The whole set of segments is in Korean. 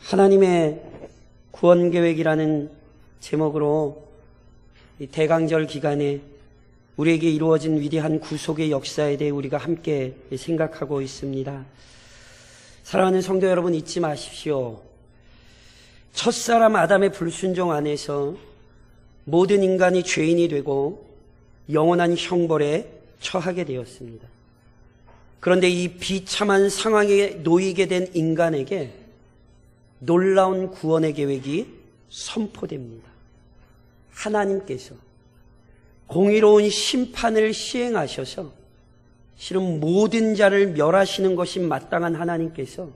하나님의 구원계획이라는 제목으로 이 대강절 기간에 우리에게 이루어진 위대한 구속의 역사에 대해 우리가 함께 생각하고 있습니다. 사랑하는 성도 여러분, 잊지 마십시오. 첫사람 아담의 불순종 안에서 모든 인간이 죄인이 되고 영원한 형벌에 처하게 되었습니다. 그런데 이 비참한 상황에 놓이게 된 인간에게 놀라운 구원의 계획이 선포됩니다. 하나님께서 공의로운 심판을 시행하셔서 실은 모든 자를 멸하시는 것이 마땅한 하나님께서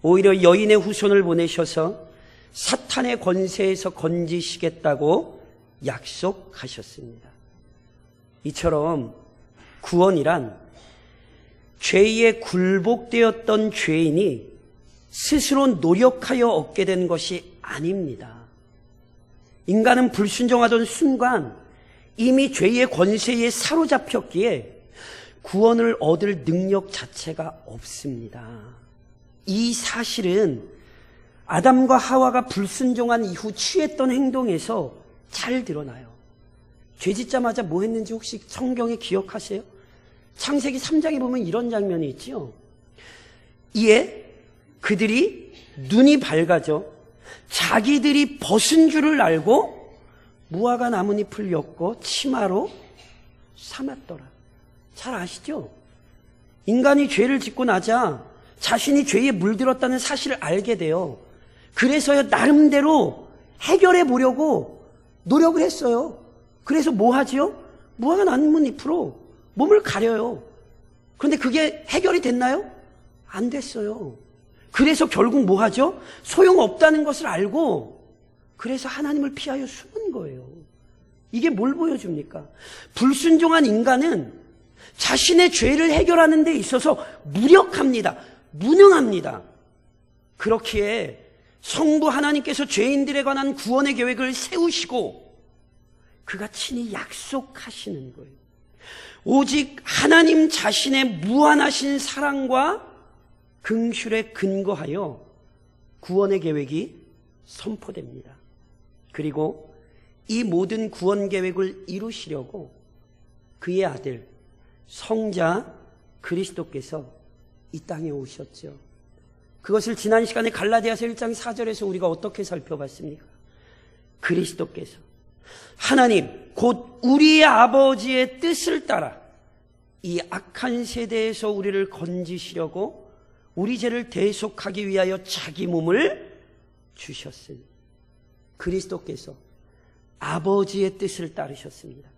오히려 여인의 후손을 보내셔서 사탄의 권세에서 건지시겠다고 약속하셨습니다. 이처럼 구원이란 죄에 굴복되었던 죄인이 스스로 노력하여 얻게 된 것이 아닙니다. 인간은 불순종하던 순간 이미 죄의 권세에 사로잡혔기에 구원을 얻을 능력 자체가 없습니다. 이 사실은 아담과 하와가 불순종한 이후 취했던 행동에서 잘 드러나요. 죄 짓자마자 뭐 했는지 혹시 성경에 기억하세요? 창세기 3장에 보면 이런 장면이 있죠. 이에 그들이 눈이 밝아져 자기들이 벗은 줄을 알고 무화과 나뭇잎을 엮고 치마로 삼았더라. 잘 아시죠? 인간이 죄를 짓고 나자 자신이 죄에 물들었다는 사실을 알게 돼요. 그래서요, 나름대로 해결해 보려고 노력을 했어요. 그래서 뭐 하지요? 무화과 나뭇잎으로 몸을 가려요. 그런데 그게 해결이 됐나요? 안 됐어요. 그래서 결국 뭐 하죠? 소용없다는 것을 알고 그래서 하나님을 피하여 숨은 거예요. 이게 뭘 보여줍니까? 불순종한 인간은 자신의 죄를 해결하는 데 있어서 무력합니다. 무능합니다. 그렇기에 성부 하나님께서 죄인들에 관한 구원의 계획을 세우시고 그가 친히 약속하시는 거예요. 오직 하나님 자신의 무한하신 사랑과 긍휼에 근거하여 구원의 계획이 선포됩니다. 그리고 이 모든 구원 계획을 이루시려고 그의 아들 성자 그리스도께서 이 땅에 오셨죠. 그것을 지난 시간에 갈라디아서 1장 4절에서 우리가 어떻게 살펴봤습니까? 그리스도께서 하나님 곧 우리의 아버지의 뜻을 따라 이 악한 세대에서 우리를 건지시려고 우리 죄를 대속하기 위하여 자기 몸을 주셨으니 그리스도께서 아버지의 뜻을 따르셨습니다.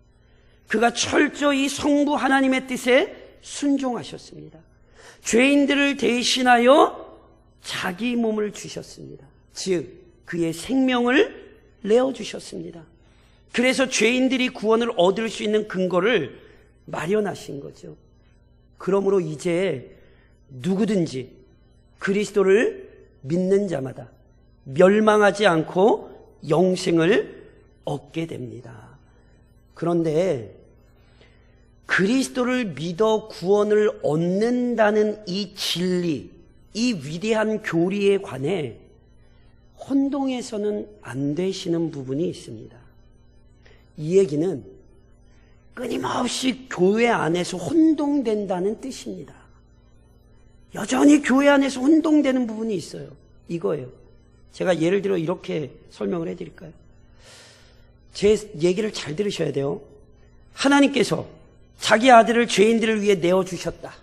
그가 철저히 성부 하나님의 뜻에 순종하셨습니다. 죄인들을 대신하여 자기 몸을 주셨습니다. 즉 그의 생명을 내어주셨습니다. 그래서 죄인들이 구원을 얻을 수 있는 근거를 마련하신 거죠. 그러므로 이제 누구든지 그리스도를 믿는 자마다 멸망하지 않고 영생을 얻게 됩니다. 그런데 그리스도를 믿어 구원을 얻는다는 이 진리, 이 위대한 교리에 관해 혼동해서는 안 되시는 부분이 있습니다. 이 얘기는 끊임없이 교회 안에서 혼동된다는 뜻입니다. 여전히 교회 안에서 혼동되는 부분이 있어요. 이거예요. 제가 예를 들어 이렇게 설명을 해드릴까요? 제 얘기를 잘 들으셔야 돼요. 하나님께서 자기 아들을 죄인들을 위해 내어주셨다.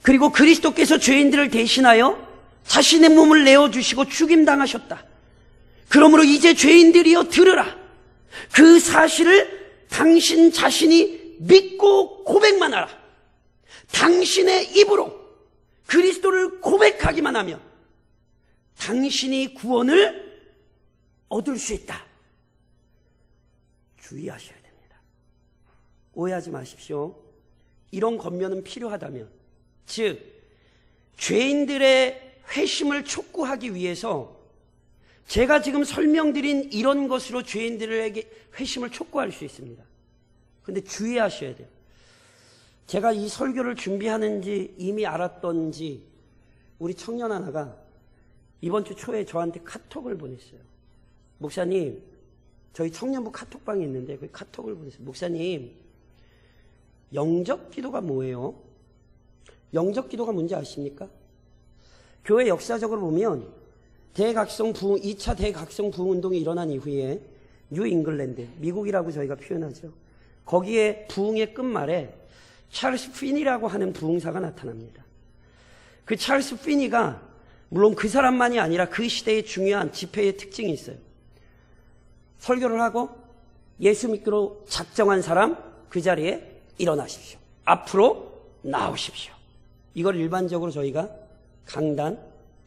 그리고 그리스도께서 죄인들을 대신하여 자신의 몸을 내어주시고 죽임당하셨다. 그러므로 이제 죄인들이여 들으라. 그 사실을 당신 자신이 믿고 고백만 하라. 당신의 입으로 그리스도를 고백하기만 하면 당신이 구원을 얻을 수 있다. 주의하셔야 됩니다. 오해하지 마십시오. 이런 권면은 필요하다면, 즉 죄인들의 회심을 촉구하기 위해서 제가 지금 설명드린 이런 것으로 죄인들에게 회심을 촉구할 수 있습니다. 그런데 주의하셔야 돼요. 제가 이 설교를 준비하는지 이미 알았던지 우리 청년 하나가 이번 주 초에 저한테 카톡을 보냈어요. 목사님, 저희 청년부 카톡방이 있는데 그 카톡을 보냈어요. 목사님, 영접 기도가 뭐예요? 영접 기도가 뭔지 아십니까? 교회 역사적으로 보면 대각성 부흥, 2차 대각성 부흥 운동이 일어난 이후에 뉴 잉글랜드, 미국이라고 저희가 표현하죠. 거기에 부흥의 끝말에 찰스 피니라고 하는 부흥사가 나타납니다. 그 찰스 피니가 물론 그 사람만이 아니라 그 시대의 중요한 집회의 특징이 있어요. 설교를 하고 예수 믿기로 작정한 사람 그 자리에 일어나십시오. 앞으로 나오십시오. 이걸 일반적으로 저희가 강단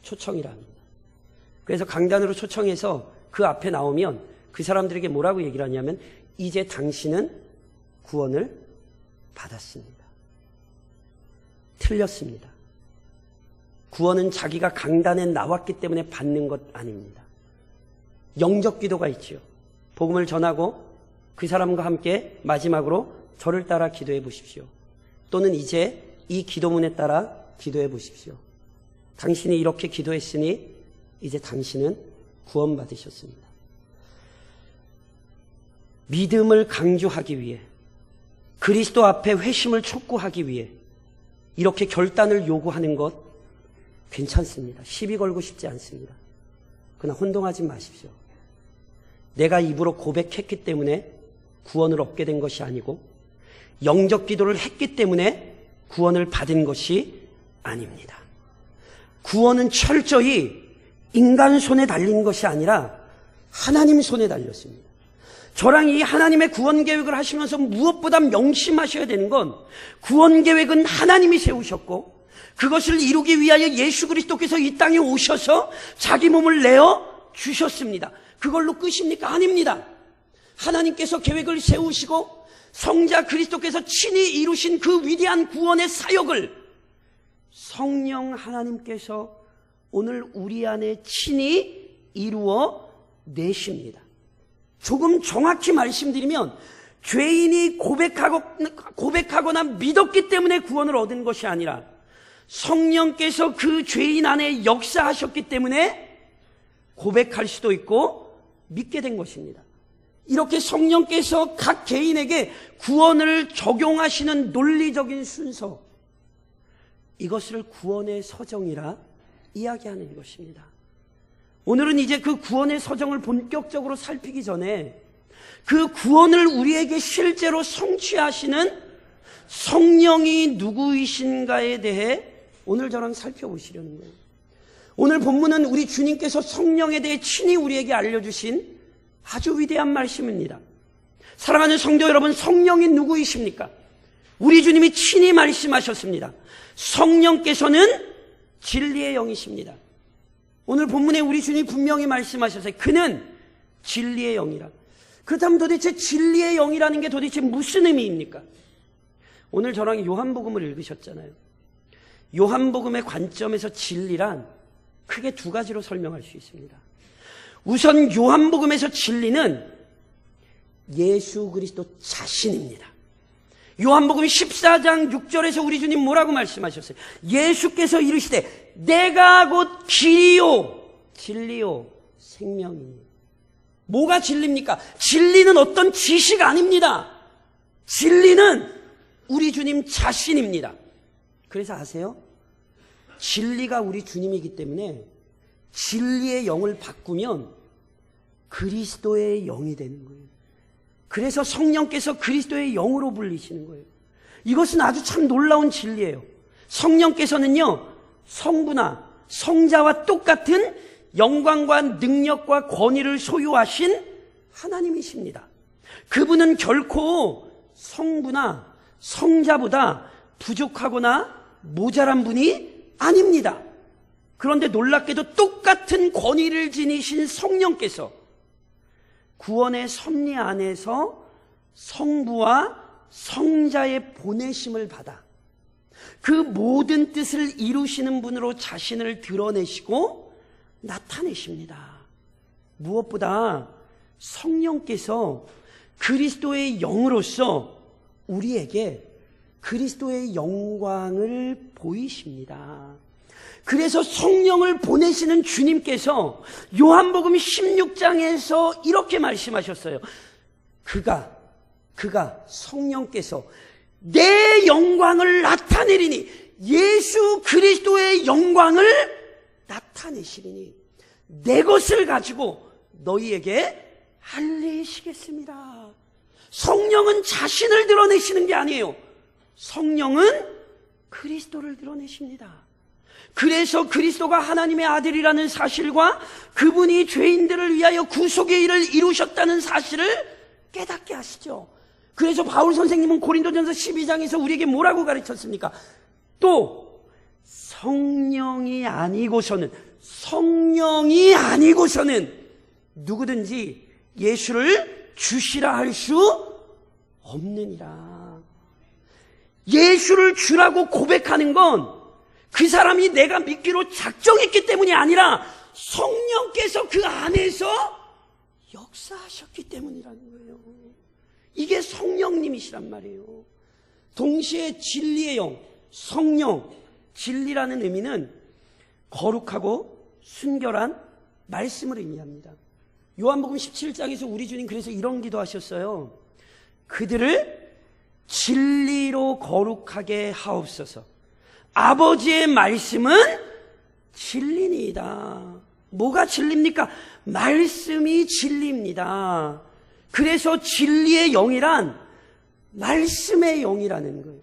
초청이라 합니다. 그래서 강단으로 초청해서 그 앞에 나오면 그 사람들에게 뭐라고 얘기를 하냐면 이제 당신은 구원을 받았습니다. 틀렸습니다. 구원은 자기가 강단에 나왔기 때문에 받는 것 아닙니다. 영접 기도가 있지요. 복음을 전하고 그 사람과 함께 마지막으로 저를 따라 기도해 보십시오. 또는 이제 이 기도문에 따라 기도해 보십시오. 당신이 이렇게 기도했으니 이제 당신은 구원받으셨습니다. 믿음을 강조하기 위해 그리스도 앞에 회심을 촉구하기 위해 이렇게 결단을 요구하는 것 괜찮습니다. 시비 걸고 싶지 않습니다. 그러나 혼동하지 마십시오. 내가 입으로 고백했기 때문에 구원을 얻게 된 것이 아니고 영접 기도를 했기 때문에 구원을 받은 것이 아닙니다. 구원은 철저히 인간 손에 달린 것이 아니라 하나님 손에 달렸습니다. 저랑 이 하나님의 구원 계획을 하시면서 무엇보다 명심하셔야 되는 건 구원 계획은 하나님이 세우셨고 그것을 이루기 위하여 예수 그리스도께서 이 땅에 오셔서 자기 몸을 내어 주셨습니다. 그걸로 끝입니까? 아닙니다. 하나님께서 계획을 세우시고 성자 그리스도께서 친히 이루신 그 위대한 구원의 사역을 성령 하나님께서 오늘 우리 안에 친히 이루어 내십니다. 조금 정확히 말씀드리면 죄인이 고백하거나 믿었기 때문에 구원을 얻은 것이 아니라 성령께서 그 죄인 안에 역사하셨기 때문에 고백할 수도 있고 믿게 된 것입니다. 이렇게 성령께서 각 개인에게 구원을 적용하시는 논리적인 순서, 이것을 구원의 서정이라 이야기하는 것입니다. 오늘은 이제 그 구원의 서정을 본격적으로 살피기 전에 그 구원을 우리에게 실제로 성취하시는 성령이 누구이신가에 대해 오늘 저랑 살펴보시려는 거예요. 오늘 본문은 우리 주님께서 성령에 대해 친히 우리에게 알려주신 아주 위대한 말씀입니다. 사랑하는 성도 여러분, 성령이 누구이십니까? 우리 주님이 친히 말씀하셨습니다. 성령께서는 진리의 영이십니다. 오늘 본문에 우리 주님이 분명히 말씀하셨어요. 그는 진리의 영이라. 그렇다면 도대체 진리의 영이라는 게 도대체 무슨 의미입니까? 오늘 저랑 요한복음을 읽으셨잖아요. 요한복음의 관점에서 진리란 크게 두 가지로 설명할 수 있습니다. 우선 요한복음에서 진리는 예수 그리스도 자신입니다. 요한복음 14장 6절에서 우리 주님 뭐라고 말씀하셨어요? 예수께서 이르시되 내가 곧 길이요 진리요 생명이니. 뭐가 진리입니까? 진리는 어떤 지식 아닙니다. 진리는 우리 주님 자신입니다. 그래서 아세요? 진리가 우리 주님이기 때문에 진리의 영을 바꾸면 그리스도의 영이 되는 거예요. 그래서 성령께서 그리스도의 영으로 불리시는 거예요. 이것은 아주 참 놀라운 진리예요. 성령께서는요, 성부나 성자와 똑같은 영광과 능력과 권위를 소유하신 하나님이십니다. 그분은 결코 성부나 성자보다 부족하거나 모자란 분이 아닙니다. 그런데 놀랍게도 똑같은 권위를 지니신 성령께서 구원의 섭리 안에서 성부와 성자의 보내심을 받아 그 모든 뜻을 이루시는 분으로 자신을 드러내시고 나타내십니다. 무엇보다 성령께서 그리스도의 영으로서 우리에게 그리스도의 영광을 보이십니다. 그래서 성령을 보내시는 주님께서 요한복음 16장에서 이렇게 말씀하셨어요. 그가 성령께서 내 영광을 나타내리니, 예수 그리스도의 영광을 나타내시리니 내 것을 가지고 너희에게 알리시겠습니다. 성령은 자신을 드러내시는 게 아니에요. 성령은 그리스도를 드러내십니다. 그래서 그리스도가 하나님의 아들이라는 사실과 그분이 죄인들을 위하여 구속의 일을 이루셨다는 사실을 깨닫게 하시죠. 그래서 바울 선생님은 고린도전서 12장에서 우리에게 뭐라고 가르쳤습니까? 또 성령이 아니고서는 누구든지 예수를 주시라 할 수 없느니라. 예수를 주라고 고백하는 건 그 사람이 내가 믿기로 작정했기 때문이 아니라 성령께서 그 안에서 역사하셨기 때문이라는 거예요. 이게 성령님이시란 말이에요. 동시에 진리의 영, 성령, 진리라는 의미는 거룩하고 순결한 말씀을 의미합니다. 요한복음 17장에서 우리 주님 그래서 이런 기도하셨어요. 그들을 진리로 거룩하게 하옵소서. 아버지의 말씀은 진리니이다. 뭐가 진리입니까? 말씀이 진리입니다. 그래서 진리의 영이란 말씀의 영이라는 거예요.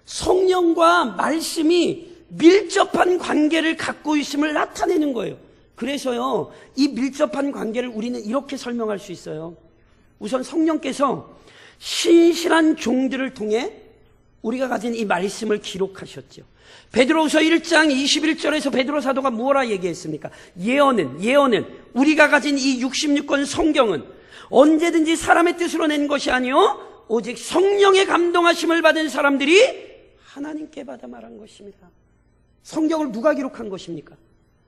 성령과 말씀이 밀접한 관계를 갖고 있음을 나타내는 거예요. 그래서요, 이 밀접한 관계를 우리는 이렇게 설명할 수 있어요. 우선 성령께서 신실한 종들을 통해 우리가 가진 이 말씀을 기록하셨죠. 베드로후서 1장 21절에서 베드로 사도가 뭐라 얘기했습니까? 예언은 우리가 가진 이 66권 성경은 언제든지 사람의 뜻으로 낸 것이 아니요 오직 성령의 감동하심을 받은 사람들이 하나님께 받아 말한 것입니다. 성경을 누가 기록한 것입니까?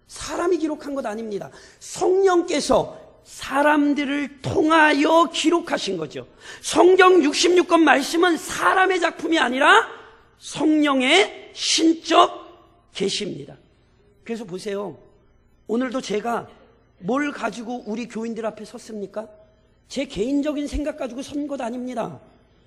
사람이 기록한 것 아닙니다. 성령께서 사람들을 통하여 기록하신 거죠. 성경 66권 말씀은 사람의 작품이 아니라 성령의 신적 계시입니다. 그래서 보세요. 오늘도 제가 뭘 가지고 우리 교인들 앞에 섰습니까? 제 개인적인 생각 가지고 선 것 아닙니다.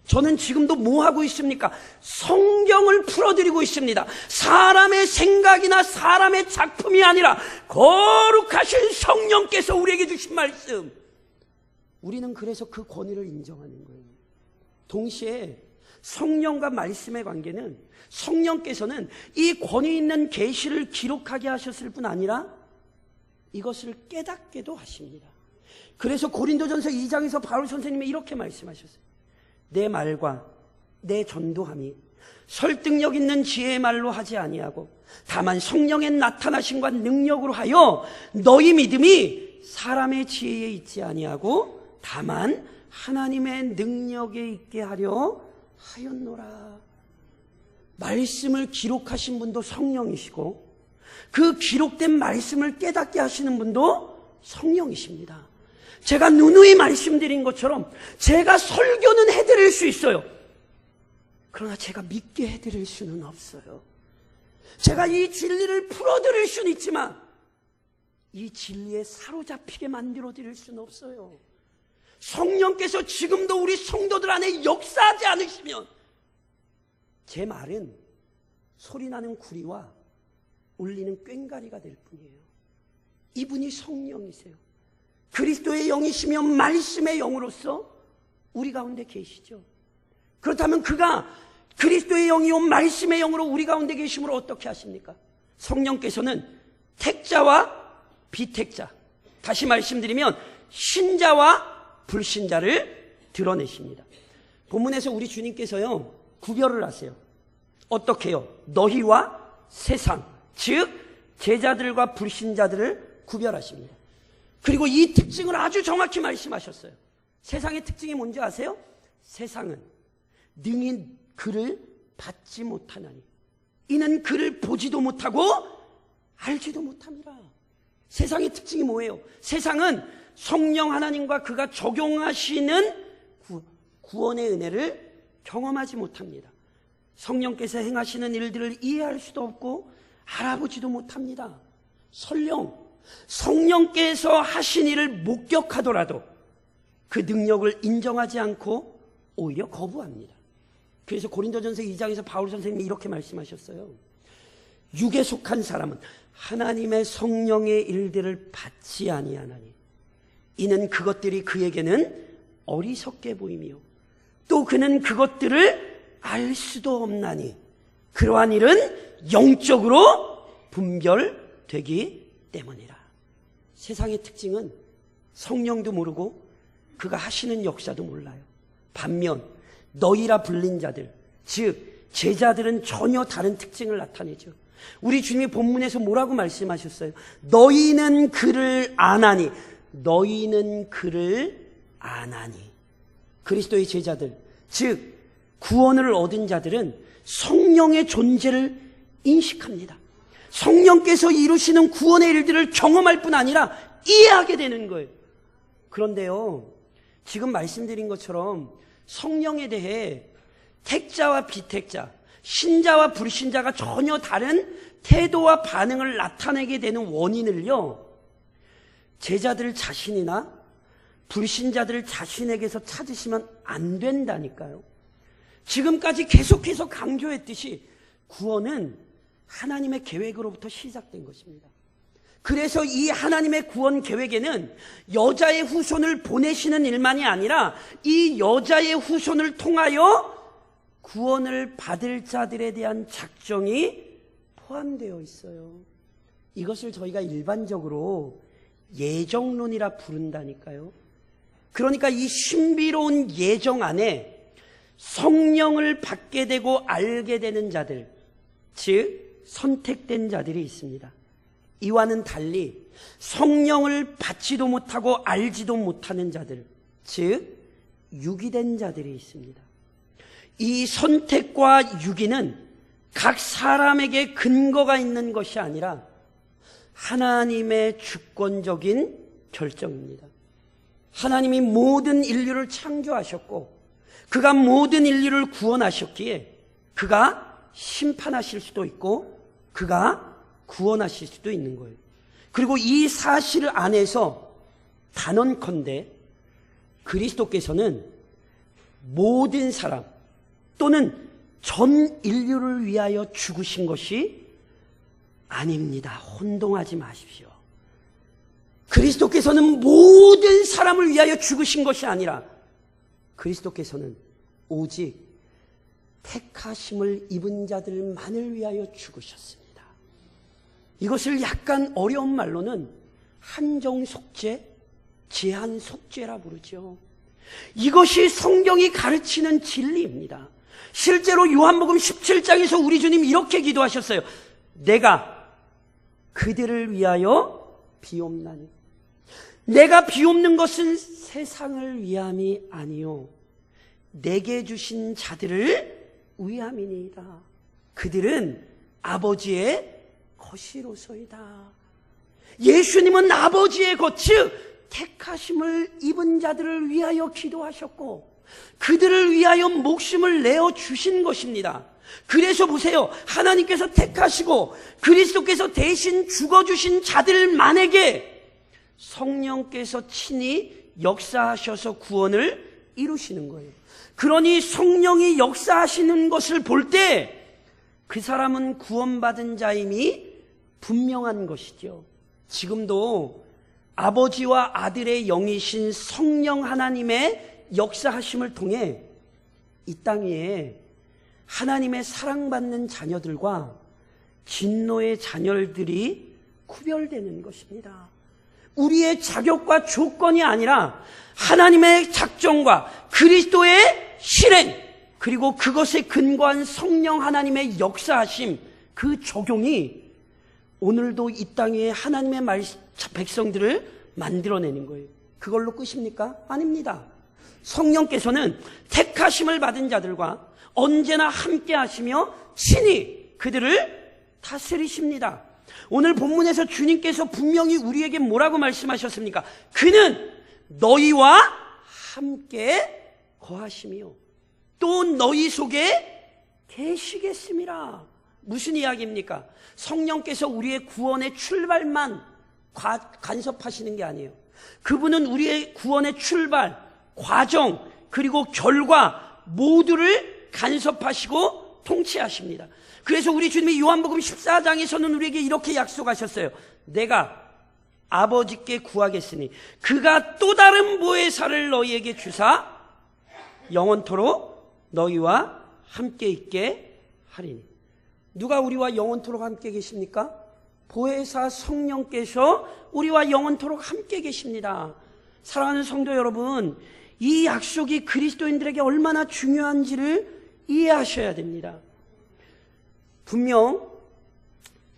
저는 지금도 뭐 하고 있습니까? 성경을 풀어드리고 있습니다. 사람의 생각이나 사람의 작품이 아니라 거룩하신 성령께서 우리에게 주신 말씀. 우리는 그래서 그 권위를 인정하는 거예요. 동시에 성령과 말씀의 관계는 성령께서는 이 권위 있는 계시를 기록하게 하셨을 뿐 아니라 이것을 깨닫게도 하십니다. 그래서 고린도전서 2장에서 바울 선생님이 이렇게 말씀하셨어요. 내 말과 내 전도함이 설득력 있는 지혜의 말로 하지 아니하고 다만 성령의 나타나심과 능력으로 하여 너희 믿음이 사람의 지혜에 있지 아니하고 다만 하나님의 능력에 있게 하려 하였노라. 말씀을 기록하신 분도 성령이시고 그 기록된 말씀을 깨닫게 하시는 분도 성령이십니다. 제가 누누이 말씀드린 것처럼 제가 설교는 해드릴 수 있어요. 그러나 제가 믿게 해드릴 수는 없어요. 제가 이 진리를 풀어드릴 수는 있지만 이 진리에 사로잡히게 만들어드릴 수는 없어요. 성령께서 지금도 우리 성도들 안에 역사하지 않으시면 제 말은 소리나는 구리와 울리는 꽹과리가 될 뿐이에요. 이분이 성령이세요. 그리스도의 영이시며 말씀의 영으로서 우리 가운데 계시죠. 그렇다면 그가 그리스도의 영이요 말씀의 영으로 우리 가운데 계심으로 어떻게 하십니까? 성령께서는 택자와 비택자, 다시 말씀드리면 신자와 불신자를 드러내십니다. 본문에서 우리 주님께서요 구별을 하세요. 어떻게 해요? 너희와 세상, 즉 제자들과 불신자들을 구별하십니다. 그리고 이 특징을 아주 정확히 말씀하셨어요. 세상의 특징이 뭔지 아세요? 세상은 능히 그를 받지 못하나니 이는 그를 보지도 못하고 알지도 못합니다. 세상의 특징이 뭐예요? 세상은 성령 하나님과 그가 적용하시는 구원의 은혜를 경험하지 못합니다. 성령께서 행하시는 일들을 이해할 수도 없고 알아보지도 못합니다. 설령 성령께서 하신 일을 목격하더라도 그 능력을 인정하지 않고 오히려 거부합니다. 그래서 고린도전서 2장에서 바울 선생님이 이렇게 말씀하셨어요. 육에 속한 사람은 하나님의 성령의 일들을 받지 아니하나니 이는 그것들이 그에게는 어리석게 보이며 또 그는 그것들을 알 수도 없나니 그러한 일은 영적으로 분별되기 때문이라. 세상의 특징은 성령도 모르고 그가 하시는 역사도 몰라요. 반면 너희라 불린 자들, 즉 제자들은 전혀 다른 특징을 나타내죠. 우리 주님이 본문에서 뭐라고 말씀하셨어요? 너희는 그를 아나니, 너희는 그를 아나니. 그리스도의 제자들, 즉 구원을 얻은 자들은 성령의 존재를 인식합니다. 성령께서 이루시는 구원의 일들을 경험할 뿐 아니라 이해하게 되는 거예요. 그런데요, 지금 말씀드린 것처럼 성령에 대해 택자와 비택자, 신자와 불신자가 전혀 다른 태도와 반응을 나타내게 되는 원인을요, 제자들 자신이나 불신자들 자신에게서 찾으시면 안 된다니까요. 지금까지 계속해서 강조했듯이 구원은 하나님의 계획으로부터 시작된 것입니다. 그래서 이 하나님의 구원 계획에는 여자의 후손을 보내시는 일만이 아니라 이 여자의 후손을 통하여 구원을 받을 자들에 대한 작정이 포함되어 있어요. 이것을 저희가 일반적으로 예정론이라 부른다니까요. 그러니까 이 신비로운 예정 안에 성령을 받게 되고 알게 되는 자들, 즉 선택된 자들이 있습니다. 이와는 달리 성령을 받지도 못하고 알지도 못하는 자들, 즉 유기된 자들이 있습니다. 이 선택과 유기는 각 사람에게 근거가 있는 것이 아니라 하나님의 주권적인 결정입니다. 하나님이 모든 인류를 창조하셨고 그가 모든 인류를 구원하셨기에 그가 심판하실 수도 있고 그가 구원하실 수도 있는 거예요. 그리고 이 사실 안에서 단언컨대 그리스도께서는 모든 사람 또는 전 인류를 위하여 죽으신 것이 아닙니다. 혼동하지 마십시오. 그리스도께서는 모든 사람을 위하여 죽으신 것이 아니라 그리스도께서는 오직 택하심을 입은 자들만을 위하여 죽으셨습니다. 이것을 약간 어려운 말로는 한정속죄, 제한속죄라 부르죠. 이것이 성경이 가르치는 진리입니다. 실제로 요한복음 17장에서 우리 주님 이렇게 기도하셨어요. 내가 그들을 위하여 비옵나니 내가 비옵는 것은 세상을 위함이 아니요 내게 주신 자들을 위함이니이다. 그들은 아버지의 것이로소이다. 예수님은 아버지의 것, 즉 택하심을 입은 자들을 위하여 기도하셨고 그들을 위하여 목숨을 내어주신 것입니다. 그래서 보세요. 하나님께서 택하시고 그리스도께서 대신 죽어주신 자들만에게 성령께서 친히 역사하셔서 구원을 이루시는 거예요. 그러니 성령이 역사하시는 것을 볼 때 그 사람은 구원받은 자임이 분명한 것이죠. 지금도 아버지와 아들의 영이신 성령 하나님의 역사하심을 통해 이 땅 위에 하나님의 사랑받는 자녀들과 진노의 자녀들이 구별되는 것입니다. 우리의 자격과 조건이 아니라 하나님의 작정과 그리스도의 실행 그리고 그것에 근거한 성령 하나님의 역사하심 그 적용이 오늘도 이 땅에 하나님의 백성들을 만들어내는 거예요. 그걸로 끝입니까? 아닙니다. 성령께서는 택하심을 받은 자들과 언제나 함께 하시며 친히 그들을 다스리십니다. 오늘 본문에서 주님께서 분명히 우리에게 뭐라고 말씀하셨습니까? 그는 너희와 함께 거하시며 또 너희 속에 계시겠습니다. 무슨 이야기입니까? 성령께서 우리의 구원의 출발만 간섭하시는 게 아니에요. 그분은 우리의 구원의 출발, 과정, 그리고 결과 모두를 간섭하시고 통치하십니다. 그래서 우리 주님이 요한복음 14장에서는 우리에게 이렇게 약속하셨어요. 내가 아버지께 구하겠으니 그가 또 다른 보혜사를 너희에게 주사 영원토록 너희와 함께 있게 하리니. 누가 우리와 영원토록 함께 계십니까? 보혜사 성령께서 우리와 영원토록 함께 계십니다. 사랑하는 성도 여러분, 이 약속이 그리스도인들에게 얼마나 중요한지를 이해하셔야 됩니다. 분명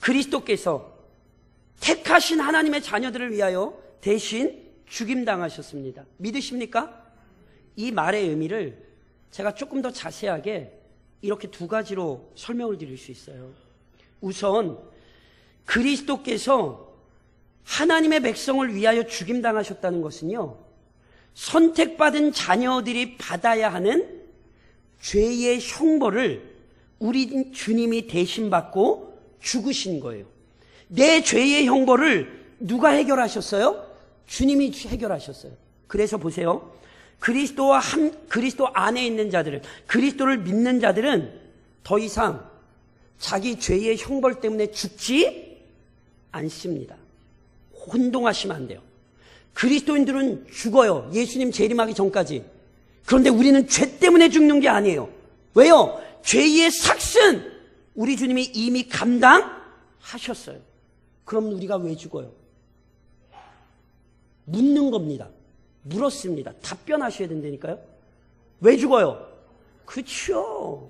그리스도께서 택하신 하나님의 자녀들을 위하여 대신 죽임당하셨습니다. 믿으십니까? 이 말의 의미를 제가 조금 더 자세하게 이렇게 두 가지로 설명을 드릴 수 있어요. 우선 그리스도께서 하나님의 백성을 위하여 죽임당하셨다는 것은요, 선택받은 자녀들이 받아야 하는 죄의 형벌을 우리 주님이 대신 받고 죽으신 거예요. 내 죄의 형벌을 누가 해결하셨어요? 주님이 해결하셨어요. 그래서 보세요. 그리스도 안에 있는 자들은, 그리스도를 믿는 자들은 더 이상 자기 죄의 형벌 때문에 죽지 않습니다. 혼동하시면 안 돼요. 그리스도인들은 죽어요. 예수님 재림하기 전까지. 그런데 우리는 죄 때문에 죽는 게 아니에요. 왜요? 죄의 삭은 우리 주님이 이미 감당하셨어요. 그럼 우리가 왜 죽어요? 묻는 겁니다. 물었습니다. 답변하셔야 된다니까요. 왜 죽어요? 그렇죠.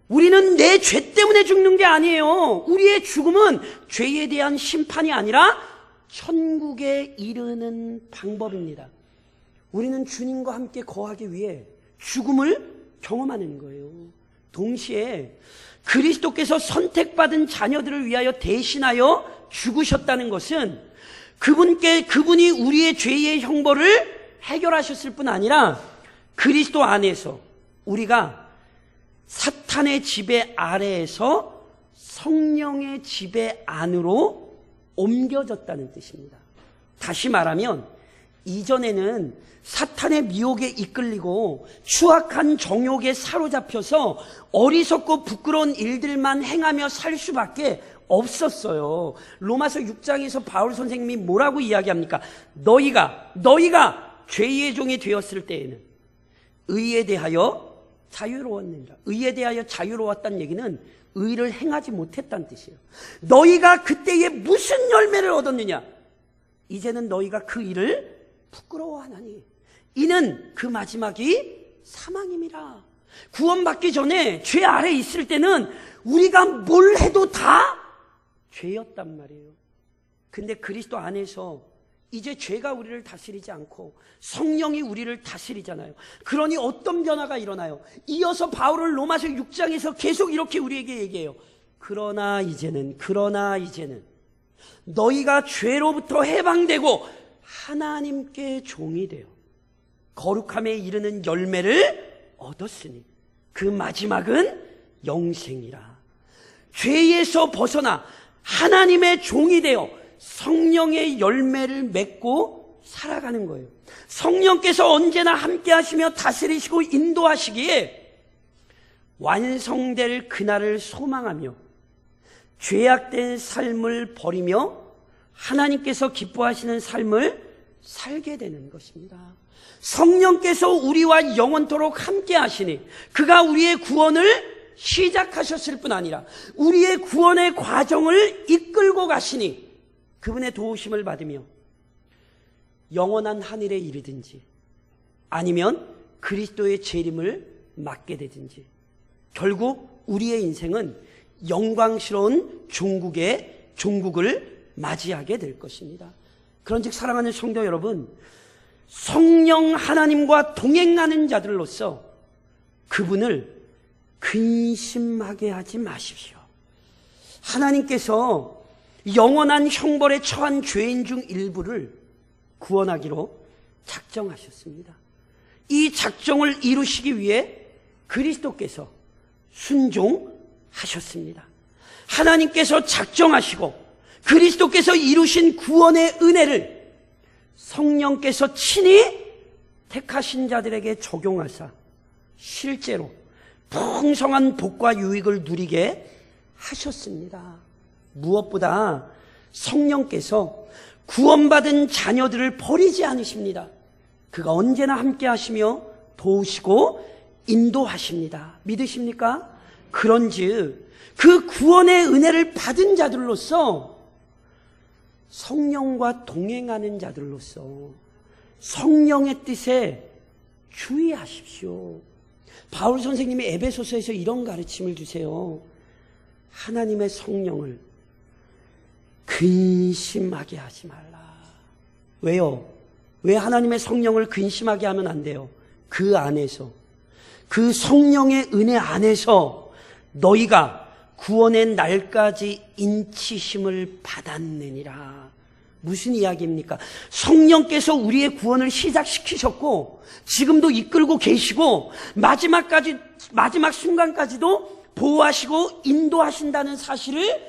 우리는 내 죄 때문에 죽는 게 아니에요. 우리의 죽음은 죄에 대한 심판이 아니라 천국에 이르는 방법입니다. 우리는 주님과 함께 거하기 위해 죽음을 경험하는 거예요. 동시에 그리스도께서 선택받은 자녀들을 위하여 대신하여 죽으셨다는 것은 그분이 우리의 죄의 형벌을 해결하셨을 뿐 아니라 그리스도 안에서 우리가 사탄의 지배 아래에서 성령의 지배 안으로 옮겨졌다는 뜻입니다. 다시 말하면 이전에는 사탄의 미혹에 이끌리고 추악한 정욕에 사로잡혀서 어리석고 부끄러운 일들만 행하며 살 수밖에 없었어요. 로마서 6장에서 바울 선생님이 뭐라고 이야기합니까? 너희가 죄의 종이 되었을 때에는 의에 대하여 자유로웠느니라. 의에 대하여 자유로웠다는 얘기는 의를 행하지 못했다는 뜻이에요. 너희가 그때에 무슨 열매를 얻었느냐? 이제는 너희가 그 일을 부끄러워하나니 이는 그 마지막이 사망임이라. 구원받기 전에 죄 아래 있을 때는 우리가 뭘 해도 다 죄였단 말이에요. 근데 그리스도 안에서 이제 죄가 우리를 다스리지 않고 성령이 우리를 다스리잖아요. 그러니 어떤 변화가 일어나요? 이어서 바울은 로마서 6장에서 계속 이렇게 우리에게 얘기해요. 그러나 이제는 너희가 죄로부터 해방되고 하나님께 종이 되어 거룩함에 이르는 열매를 얻었으니 그 마지막은 영생이라. 죄에서 벗어나 하나님의 종이 되어 성령의 열매를 맺고 살아가는 거예요. 성령께서 언제나 함께 하시며 다스리시고 인도하시기에 완성될 그날을 소망하며 죄악된 삶을 버리며 하나님께서 기뻐하시는 삶을 살게 되는 것입니다. 성령께서 우리와 영원토록 함께 하시니 그가 우리의 구원을 시작하셨을 뿐 아니라 우리의 구원의 과정을 이끌고 가시니 그분의 도우심을 받으며 영원한 하늘에 이르든지 아니면 그리스도의 재림을 맞게 되든지 결국 우리의 인생은 영광스러운 종국을 맞이하게 될 것입니다. 그런즉 사랑하는 성도 여러분, 성령 하나님과 동행하는 자들로서 그분을 근심하게 하지 마십시오. 하나님께서 영원한 형벌에 처한 죄인 중 일부를 구원하기로 작정하셨습니다. 이 작정을 이루시기 위해 그리스도께서 순종하셨습니다. 하나님께서 작정하시고 그리스도께서 이루신 구원의 은혜를 성령께서 친히 택하신 자들에게 적용하사 실제로 풍성한 복과 유익을 누리게 하셨습니다. 무엇보다 성령께서 구원받은 자녀들을 버리지 않으십니다. 그가 언제나 함께 하시며 도우시고 인도하십니다. 믿으십니까? 그런즉 그 구원의 은혜를 받은 자들로서 성령과 동행하는 자들로서 성령의 뜻에 주의하십시오. 바울 선생님이 에베소서에서 이런 가르침을 주세요. 하나님의 성령을 근심하게 하지 말라. 왜요? 왜 하나님의 성령을 근심하게 하면 안 돼요? 그 안에서, 그 성령의 은혜 안에서 너희가 구원의 날까지 인치심을 받았느니라. 무슨 이야기입니까? 성령께서 우리의 구원을 시작시키셨고 지금도 이끌고 계시고 마지막 순간까지도 보호하시고 인도하신다는 사실을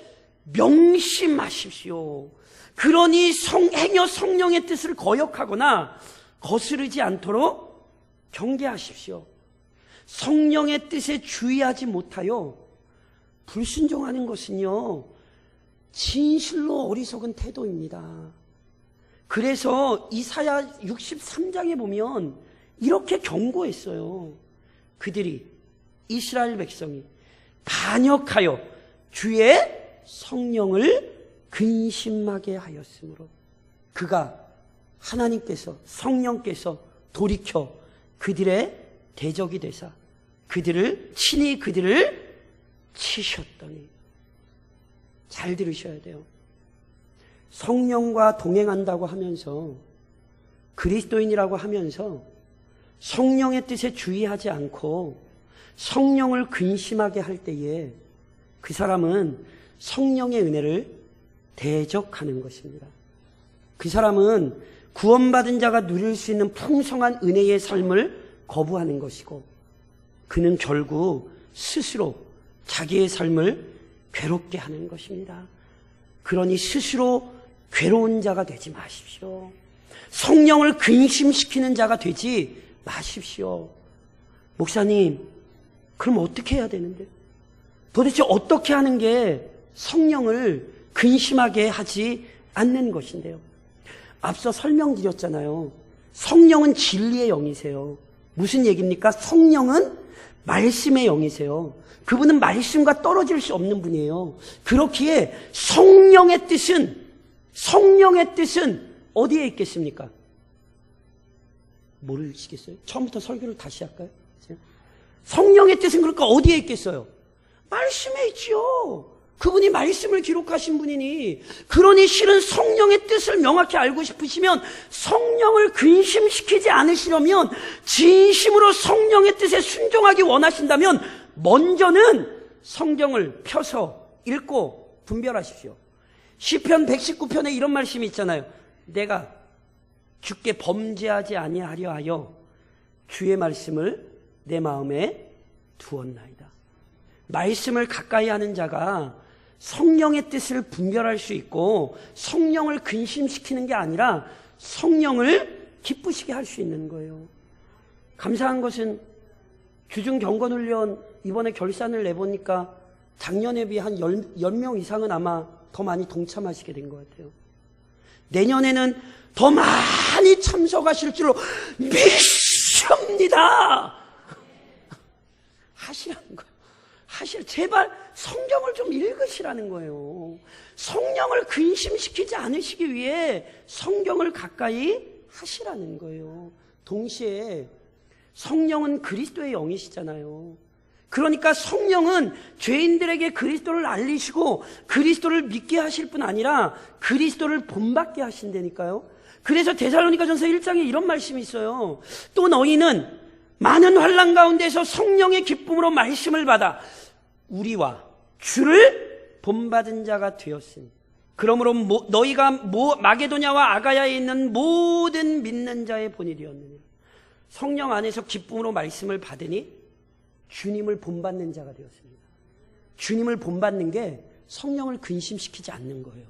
명심하십시오. 그러니 행여 성령의 뜻을 거역하거나 거스르지 않도록 경계하십시오. 성령의 뜻에 주의하지 못하여 불순종하는 것은요, 진실로 어리석은 태도입니다. 그래서 이사야 63장에 보면 이렇게 경고했어요. 그들이, 이스라엘 백성이 반역하여 주의 성령을 근심하게 하였으므로 그가, 하나님께서, 성령께서 돌이켜 그들의 대적이 되사 친히 그들을 치셨더니. 잘 들으셔야 돼요. 성령과 동행한다고 하면서, 그리스도인이라고 하면서 성령의 뜻에 주의하지 않고 성령을 근심하게 할 때에 그 사람은 성령의 은혜를 대적하는 것입니다. 그 사람은 구원받은 자가 누릴 수 있는 풍성한 은혜의 삶을 거부하는 것이고, 그는 결국 스스로 자기의 삶을 괴롭게 하는 것입니다. 그러니 스스로 괴로운 자가 되지 마십시오. 성령을 근심시키는 자가 되지 마십시오. 목사님, 그럼 어떻게 해야 되는데? 도대체 어떻게 하는 게 성령을 근심하게 하지 않는 것인데요? 앞서 설명드렸잖아요. 성령은 진리의 영이세요. 무슨 얘기입니까? 성령은 말씀의 영이세요. 그분은 말씀과 떨어질 수 없는 분이에요. 그렇기에 성령의 뜻은 어디에 있겠습니까? 모르시겠어요? 처음부터 설교를 다시 할까요? 성령의 뜻은 그러니까 어디에 있겠어요? 말씀에 있지요. 그분이 말씀을 기록하신 분이니, 그러니 실은 성령의 뜻을 명확히 알고 싶으시면, 성령을 근심시키지 않으시려면, 진심으로 성령의 뜻에 순종하기 원하신다면 먼저는 성경을 펴서 읽고 분별하십시오. 시편 119편에 이런 말씀이 있잖아요. 내가 주께 범죄하지 아니하려 하여 주의 말씀을 내 마음에 두었나이다. 말씀을 가까이 하는 자가 성령의 뜻을 분별할 수 있고 성령을 근심시키는 게 아니라 성령을 기쁘시게 할 수 있는 거예요. 감사한 것은 주중 경건훈련 이번에 결산을 내보니까 작년에 비해 한 10명 이상은 아마 더 많이 동참하시게 된 것 같아요. 내년에는 더 많이 참석하실 줄로 믿습니다. 하시라는 거예요. 제발 성경을 좀 읽으시라는 거예요. 성령을 근심시키지 않으시기 위해 성경을 가까이 하시라는 거예요. 동시에 성령은 그리스도의 영이시잖아요. 그러니까 성령은 죄인들에게 그리스도를 알리시고 그리스도를 믿게 하실 뿐 아니라 그리스도를 본받게 하신다니까요. 그래서 데살로니가전서 1장에 이런 말씀이 있어요. 또 너희는 많은 환난 가운데서 성령의 기쁨으로 말씀을 받아 우리와 주를 본받은 자가 되었으니 그러므로 너희가 마게도냐와 아가야에 있는 모든 믿는 자의 본이 되었느니라. 성령 안에서 기쁨으로 말씀을 받으니 주님을 본받는 자가 되었습니다. 주님을 본받는 게 성령을 근심시키지 않는 거예요.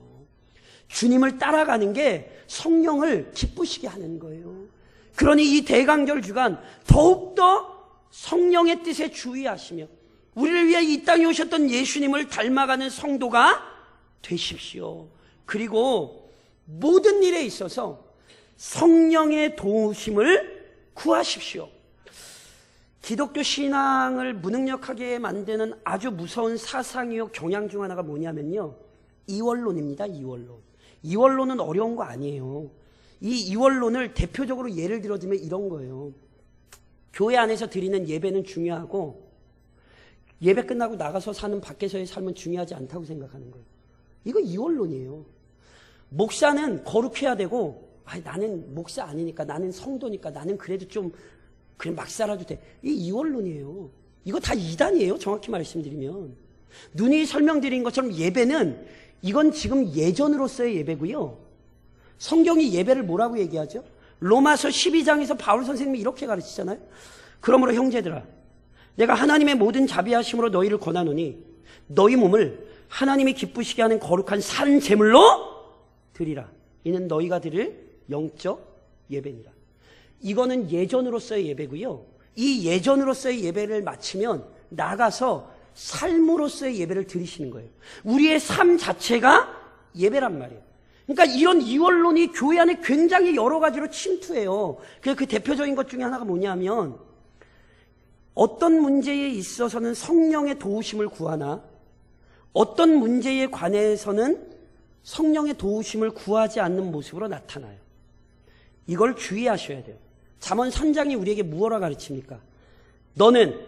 주님을 따라가는 게 성령을 기쁘시게 하는 거예요. 그러니 이 대강절 주간 더욱더 성령의 뜻에 주의하시며 우리를 위해 이 땅에 오셨던 예수님을 닮아가는 성도가 되십시오. 그리고 모든 일에 있어서 성령의 도우심을 구하십시오. 기독교 신앙을 무능력하게 만드는 아주 무서운 사상이요 경향 중 하나가 뭐냐면요, 이원론입니다. 이원론은 어려운 거 아니에요. 이 이원론을 대표적으로 예를 들어주면 이런 거예요. 교회 안에서 드리는 예배는 중요하고 예배 끝나고 나가서 사는 밖에서의 삶은 중요하지 않다고 생각하는 거예요. 이거 이원론이에요. 목사는 거룩해야 되고, 나는 목사 아니니까, 나는 성도니까, 나는 그래도 좀 그냥 막 살아도 돼. 이 이원론이에요. 이거 다 이단이에요. 정확히 말씀드리면. 눈이 설명드린 것처럼 예배는 이건 지금 예전으로서의 예배고요. 성경이 예배를 뭐라고 얘기하죠? 로마서 12장에서 바울 선생님이 이렇게 가르치잖아요. 그러므로 형제들아, 내가 하나님의 모든 자비하심으로 너희를 권하노니 너희 몸을 하나님이 기쁘시게 하는 거룩한 산 제물로 드리라. 이는 너희가 드릴 영적 예배니라. 이거는 예전으로서의 예배고요. 이 예전으로서의 예배를 마치면 나가서 삶으로서의 예배를 드리시는 거예요. 우리의 삶 자체가 예배란 말이에요. 그러니까 이런 이원론이 교회 안에 굉장히 여러 가지로 침투해요. 그 대표적인 것 중에 하나가 뭐냐면, 어떤 문제에 있어서는 성령의 도우심을 구하나 어떤 문제에 관해서는 성령의 도우심을 구하지 않는 모습으로 나타나요. 이걸 주의하셔야 돼요. 잠언 3장이 우리에게 무엇라 가르칩니까? 너는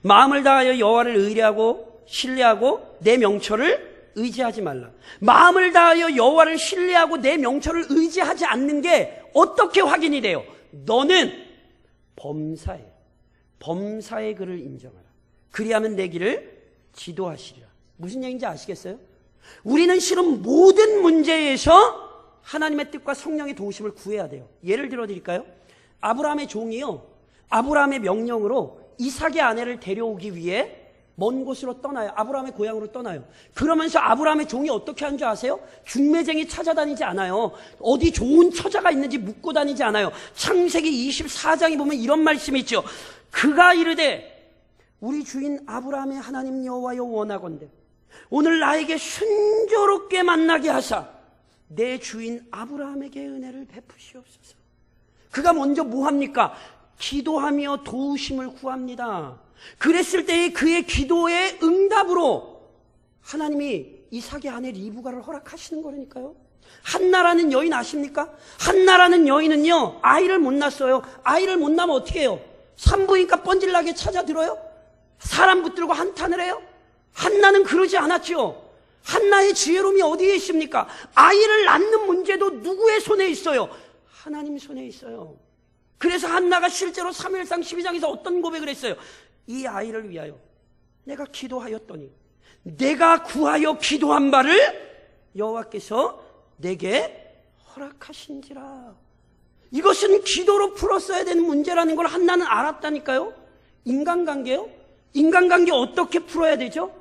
마음을 다하여 여호와를 의뢰하고 신뢰하고 내 명철을 의지하지 말라. 마음을 다하여 여호와를 신뢰하고 내 명철을 의지하지 않는 게 어떻게 확인이 돼요? 너는 범사의 글을 인정하라. 그리하면 내 길을 지도하시리라. 무슨 얘기인지 아시겠어요? 우리는 실은 모든 문제에서 하나님의 뜻과 성령의 도우심을 구해야 돼요. 예를 들어 드릴까요? 아브라함의 종이요, 아브라함의 명령으로 이삭의 아내를 데려오기 위해 먼 곳으로 떠나요. 아브라함의 고향으로 떠나요. 그러면서 아브라함의 종이 어떻게 하는 줄 아세요? 중매쟁이 찾아다니지 않아요. 어디 좋은 처자가 있는지 묻고 다니지 않아요. 창세기 24장에 보면 이런 말씀이 있죠. 그가 이르되 우리 주인 아브라함의 하나님 여호와여 원하건대 오늘 나에게 순조롭게 만나게 하사 내 주인 아브라함에게 은혜를 베푸시옵소서. 그가 먼저 뭐 합니까? 기도하며 도우심을 구합니다. 그랬을 때의 그의 기도의 응답으로 하나님이 이삭의 아내 리브가를 허락하시는 거라니까요. 한나라는 여인 아십니까? 한나라는 여인은요, 아이를 못 낳았어요. 아이를 못 낳으면 어떻게 해요? 산부인과 뻔질나게 찾아들어요? 사람 붙들고 한탄을 해요? 한나는 그러지 않았죠. 한나의 지혜로움이 어디에 있습니까? 아이를 낳는 문제도 누구의 손에 있어요? 하나님 손에 있어요. 그래서 한나가 실제로 사무엘상 12장에서 어떤 고백을 했어요? 이 아이를 위하여 내가 기도하였더니 내가 구하여 기도한 바를 여호와께서 내게 허락하신지라. 이것은 기도로 풀었어야 되는 문제라는 걸 한나는 알았다니까요. 인간관계요? 인간관계 어떻게 풀어야 되죠?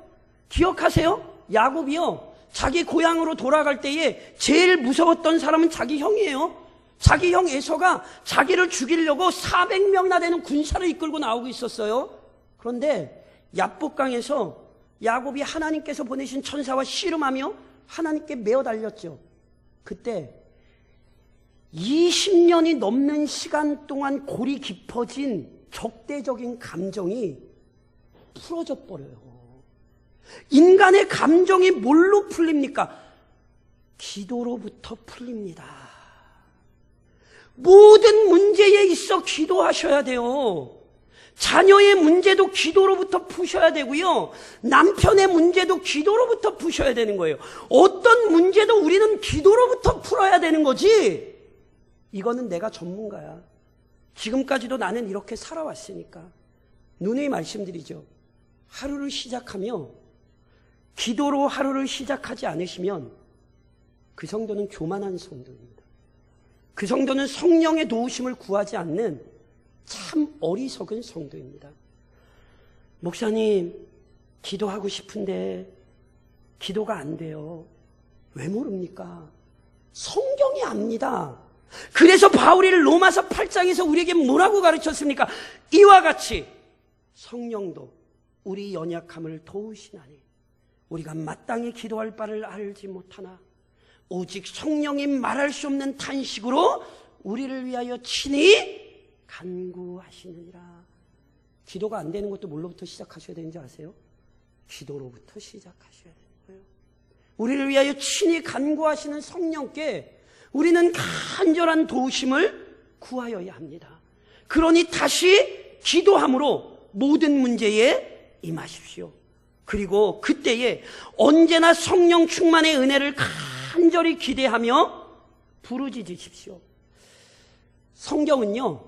기억하세요? 야곱이요, 자기 고향으로 돌아갈 때에 제일 무서웠던 사람은 자기 형이에요. 자기 형 에서가 자기를 죽이려고 400명이나 되는 군사를 이끌고 나오고 있었어요. 그런데 야복강에서 야곱이 하나님께서 보내신 천사와 씨름하며 하나님께 매어 달렸죠. 그때 20년이 넘는 시간 동안 골이 깊어진 적대적인 감정이 풀어져 버려요. 인간의 감정이 뭘로 풀립니까? 기도로부터 풀립니다. 모든 문제에 있어 기도하셔야 돼요. 자녀의 문제도 기도로부터 푸셔야 되고요. 남편의 문제도 기도로부터 푸셔야 되는 거예요. 어떤 문제도 우리는 기도로부터 풀어야 되는 거지. 이거는 내가 전문가야. 지금까지도 나는 이렇게 살아왔으니까. 누누이 말씀드리죠. 하루를 시작하며 기도로 하루를 시작하지 않으시면 그 성도는 교만한 성도입니다. 그 성도는 성령의 도우심을 구하지 않는 참 어리석은 성도입니다. 목사님, 기도하고 싶은데 기도가 안 돼요. 왜 모릅니까? 성경이 압니다. 그래서 바울이 로마서 8장에서 우리에게 뭐라고 가르쳤습니까? 이와 같이 성령도 우리 연약함을 도우시나니 우리가 마땅히 기도할 바를 알지 못하나 오직 성령이 말할 수 없는 탄식으로 우리를 위하여 친히 간구하시느니라. 기도가 안 되는 것도 뭘로부터 시작하셔야 되는지 아세요? 기도로부터 시작하셔야 되는 거예요. 우리를 위하여 친히 간구하시는 성령께 우리는 간절한 도우심을 구하여야 합니다. 그러니 다시 기도함으로 모든 문제에 임하십시오. 그리고 그때에 언제나 성령 충만의 은혜를 간절히 기대하며 부르짖으십시오. 성경은요,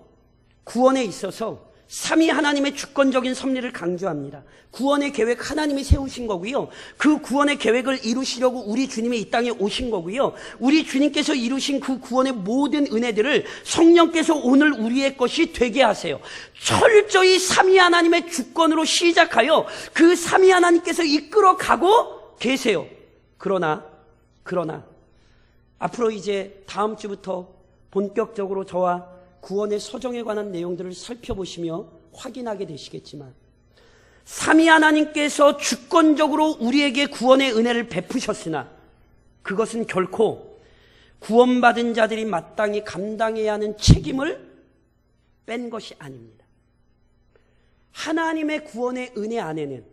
구원에 있어서 삼위 하나님의 주권적인 섭리를 강조합니다. 구원의 계획 하나님이 세우신 거고요. 그 구원의 계획을 이루시려고 우리 주님이 이 땅에 오신 거고요. 우리 주님께서 이루신 그 구원의 모든 은혜들을 성령께서 오늘 우리의 것이 되게 하세요. 철저히 삼위 하나님의 주권으로 시작하여 그 삼위 하나님께서 이끌어가고 계세요. 그러나 앞으로 이제 다음 주부터 본격적으로 저와 구원의 서정에 관한 내용들을 살펴보시며 확인하게 되시겠지만 삼위 하나님께서 주권적으로 우리에게 구원의 은혜를 베푸셨으나 그것은 결코 구원받은 자들이 마땅히 감당해야 하는 책임을 뺀 것이 아닙니다. 하나님의 구원의 은혜 안에는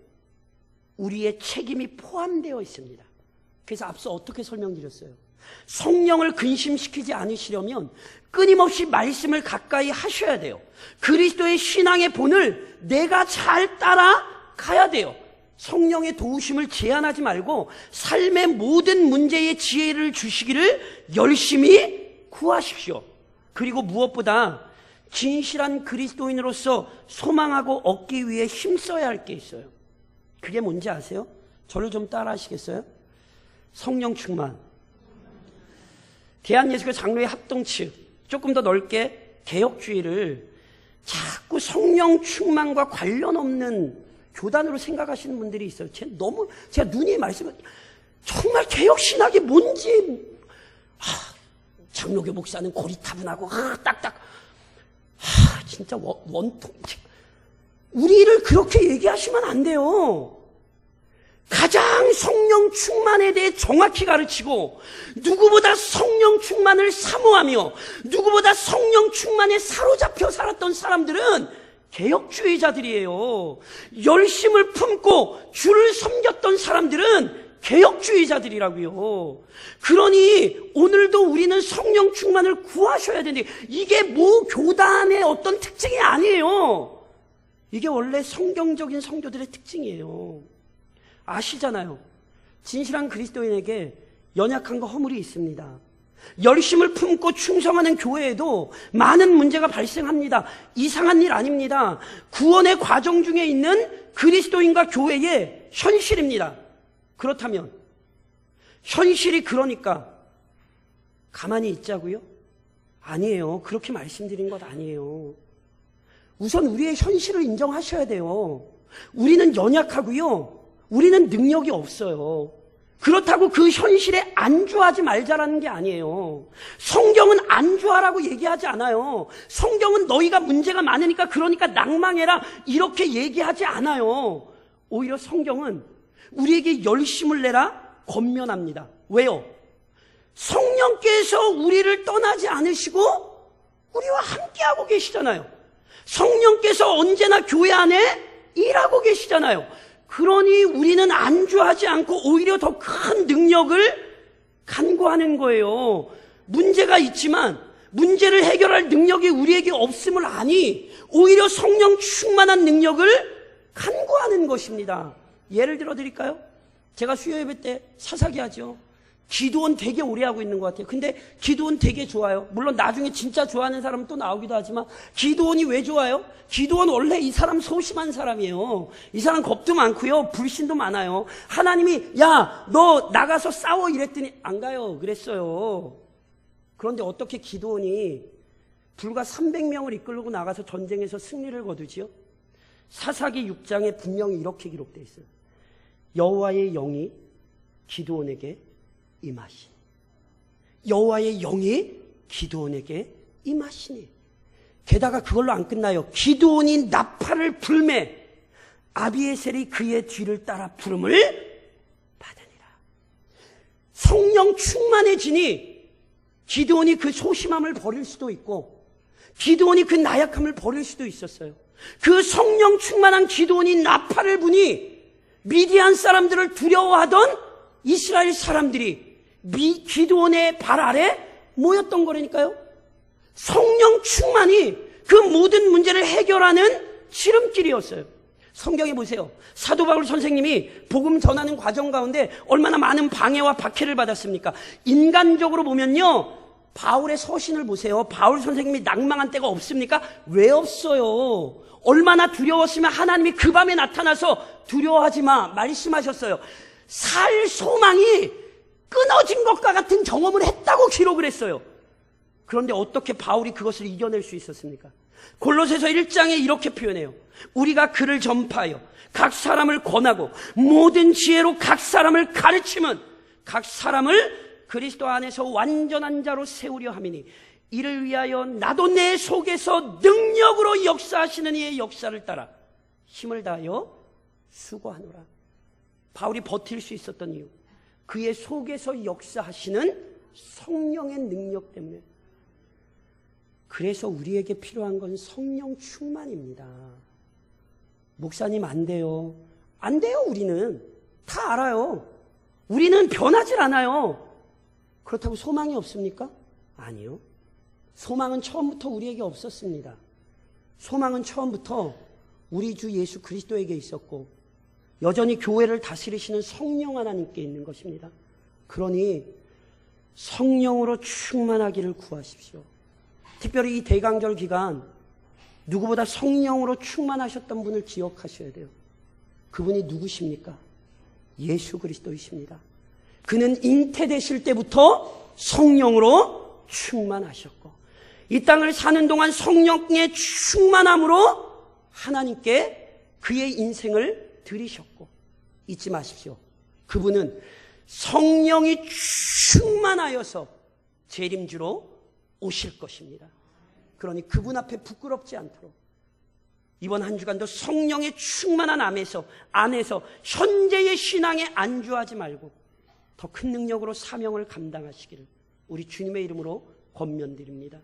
우리의 책임이 포함되어 있습니다. 그래서 앞서 어떻게 설명드렸어요? 성령을 근심시키지 않으시려면 끊임없이 말씀을 가까이 하셔야 돼요. 그리스도의 신앙의 본을 내가 잘 따라가야 돼요. 성령의 도우심을 제한하지 말고 삶의 모든 문제에 지혜를 주시기를 열심히 구하십시오. 그리고 무엇보다 진실한 그리스도인으로서 소망하고 얻기 위해 힘써야 할 게 있어요. 그게 뭔지 아세요? 저를 좀 따라 하시겠어요? 성령 충만. 대한예수교 장로회 합동 측, 조금 더 넓게 개혁주의를 자꾸 성령 충만과 관련 없는 교단으로 생각하시는 분들이 있어요. 제가 눈이 말씀을 정말 개혁신학이 뭔지 장로교 목사는 고리타분하고 딱딱 진짜 원통. 우리를 그렇게 얘기하시면 안 돼요. 가장 성령 충만에 대해 정확히 가르치고 누구보다 성령 충만을 사모하며 누구보다 성령 충만에 사로잡혀 살았던 사람들은 개혁주의자들이에요. 열심을 품고 주를 섬겼던 사람들은 개혁주의자들이라고요. 그러니 오늘도 우리는 성령 충만을 구하셔야 되는데 이게 모 교단의 어떤 특징이 아니에요. 이게 원래 성경적인 성도들의 특징이에요. 아시잖아요. 진실한 그리스도인에게 연약함과 허물이 있습니다. 열심을 품고 충성하는 교회에도 많은 문제가 발생합니다. 이상한 일 아닙니다. 구원의 과정 중에 있는 그리스도인과 교회의 현실입니다. 그렇다면 현실이 그러니까 가만히 있자고요? 아니에요. 그렇게 말씀드린 것 아니에요. 우선 우리의 현실을 인정하셔야 돼요. 우리는 연약하고요. 우리는 능력이 없어요. 그렇다고 그 현실에 안주하지 말자라는 게 아니에요. 성경은 안주하라고 얘기하지 않아요. 성경은 너희가 문제가 많으니까 그러니까 낭망해라 이렇게 얘기하지 않아요. 오히려 성경은 우리에게 열심을 내라 권면합니다. 왜요? 성령께서 우리를 떠나지 않으시고 우리와 함께하고 계시잖아요. 성령께서 언제나 교회 안에 일하고 계시잖아요. 그러니 우리는 안주하지 않고 오히려 더 큰 능력을 간구하는 거예요. 문제가 있지만 문제를 해결할 능력이 우리에게 없음을 아니 오히려 성령 충만한 능력을 간구하는 것입니다. 예를 들어 드릴까요? 제가 수요 예배 때 사사기 하죠. 기도원 되게 오래 하고 있는 것 같아요. 근데 기도원 되게 좋아요. 물론 나중에 진짜 좋아하는 사람은 또 나오기도 하지만 기도원이 왜 좋아요? 기도원 원래 이 사람 소심한 사람이에요. 이 사람 겁도 많고요. 불신도 많아요. 하나님이 야, 너 나가서 싸워 이랬더니 안 가요. 그랬어요. 그런데 어떻게 기도원이 불과 300명을 이끌고 나가서 전쟁에서 승리를 거두지요? 사사기 6장에 분명히 이렇게 기록되어 있어요. 여호와의 영이 기드온에게 임하시니, 여호와의 영이 기드온에게 임하시니. 게다가 그걸로 안 끝나요. 기드온이 나팔을 불매 아비에셀이 그의 뒤를 따라 부름을 받으니라. 성령 충만해지니 기드온이 그 소심함을 버릴 수도 있고, 기드온이 그 나약함을 버릴 수도 있었어요. 그 성령 충만한 기드온이 나팔을 부니 미디안 사람들을 두려워하던 이스라엘 사람들이 기드온의 발 아래 모였던 거라니까요. 성령 충만이 그 모든 문제를 해결하는 지름길이었어요. 성경에 보세요. 사도 바울 선생님이 복음 전하는 과정 가운데 얼마나 많은 방해와 박해를 받았습니까? 인간적으로 보면요, 바울의 서신을 보세요. 바울 선생님이 낭망한 때가 없습니까? 왜 없어요? 얼마나 두려웠으면 하나님이 그 밤에 나타나서 두려워하지 마 말씀하셨어요. 살 소망이 끊어진 것과 같은 경험을 했다고 기록을 했어요. 그런데 어떻게 바울이 그것을 이겨낼 수 있었습니까? 골로새서 1장에 이렇게 표현해요. 우리가 그를 전파하여 각 사람을 권하고 모든 지혜로 각 사람을 가르치면 각 사람을 그리스도 안에서 완전한 자로 세우려 함이니 이를 위하여 나도 내 속에서 능력으로 역사하시는 이의 역사를 따라 힘을 다하여 수고하노라. 바울이 버틸 수 있었던 이유, 그의 속에서 역사하시는 성령의 능력 때문에. 그래서 우리에게 필요한 건 성령 충만입니다. 목사님 안 돼요. 안 돼요. 우리는 다 알아요. 우리는 변하질 않아요. 그렇다고 소망이 없습니까? 아니요. 소망은 처음부터 우리에게 없었습니다. 소망은 처음부터 우리 주 예수 그리스도에게 있었고 여전히 교회를 다스리시는 성령 하나님께 있는 것입니다. 그러니 성령으로 충만하기를 구하십시오. 특별히 이 대강절 기간 누구보다 성령으로 충만하셨던 분을 기억하셔야 돼요. 그분이 누구십니까? 예수 그리스도이십니다. 그는 잉태되실 때부터 성령으로 충만하셨고 이 땅을 사는 동안 성령의 충만함으로 하나님께 그의 인생을 드리셨고, 잊지 마십시오. 그분은 성령이 충만하여서 재림주로 오실 것입니다. 그러니 그분 앞에 부끄럽지 않도록 이번 한 주간도 성령의 충만한 안에서 현재의 신앙에 안주하지 말고 더 큰 능력으로 사명을 감당하시기를 우리 주님의 이름으로 권면드립니다.